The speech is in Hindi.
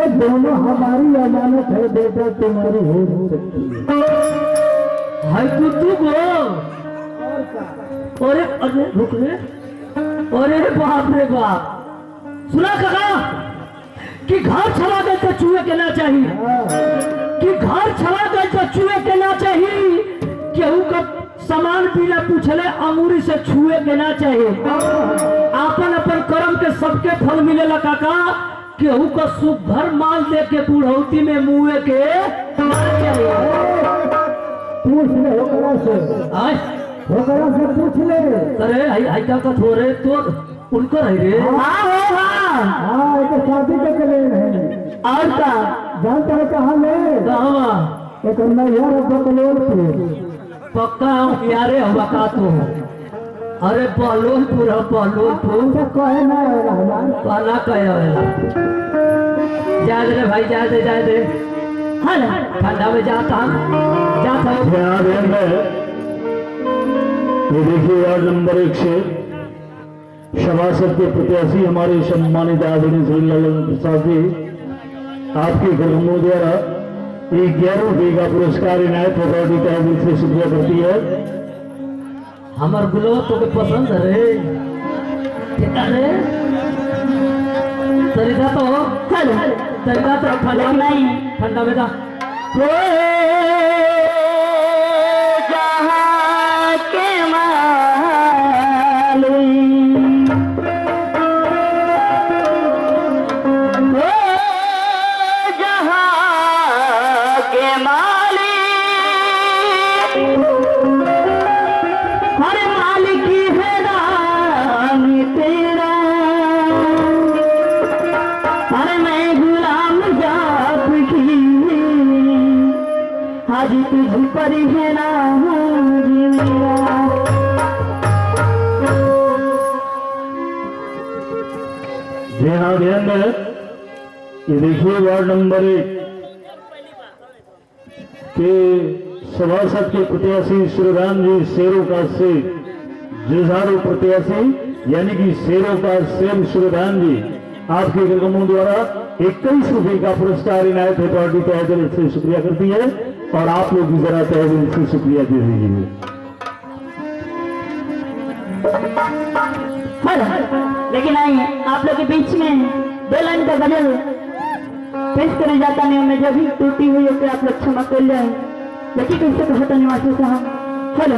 ये दोनों हमारी अमानत है बेटा, तुम्हारी हो नहीं सकती। हाय कुत्तू को अरे अरे रुक रे, अरे बाप रे बाप, सुना काका कि घर छवा गए तो चूहे के ना चाहिए, कि घर छवा गए तो चूहे के ना चाहिए, केहू का सामान बिना पूछले अंगूरी से छुए के ना चाहिए। आपन अपन कर्म के सबके फल मिलेला काका, केहू का सुख भर माल दे के बुढ़ौती में मुँह के ना चाहिए। पूछ ले होकरा से, होकरा से पूछ ले। अरे हाई का थोड़े तो उनको रह रे। हाँ एक शादी के चले हैं। और का जानता है कहाँ ले? एक नैहर बकलोलपुर। पक्का यारे हवा का तो, अरे बलोलपुर है बलोलपुर, कहे ना काला कहे जा दे भाई, जा दे हाँ ठंडा में जाता ये देखिए वार्ड नंबर 1 से सभासद के प्रत्याशी हमारे सम्मानित आदरणीय श्री ललन प्रसाद जी, आपके ग्रहों द्वारा 11 रुपये का पुरस्कार इनायत अथॉरिटी तहसील से शुक्रिया करती है। हमार गुलो तो के पसंद है रे, अरे तरीका तो ठंडा नहीं, ठंडा में तुझ पर है ना जी हाँ ध्यान है। ये देखिए वार्ड नंबर 1 के सभासद के प्रत्याशी श्रीराम जी शेरों का से जुझारू प्रत्याशी यानी कि शेरों का शेर श्रीराम जी, आपके गर्गमों द्वारा 21 रुपये का पुरस्कार इनायत अथॉरिटी तहसील से शुक्रिया करती है, और आप लोग भी जरा तहसील से शुक्रिया दे दीजिए। लेकिन आइए आप लोग के बीच में 2 लाइन का गजल पेश करे जाता नहीं, मैं जब भी टूटी हुई है आप लोग क्षमा कर ले। लेकिन कैसे कहता निवासी साहब, चलो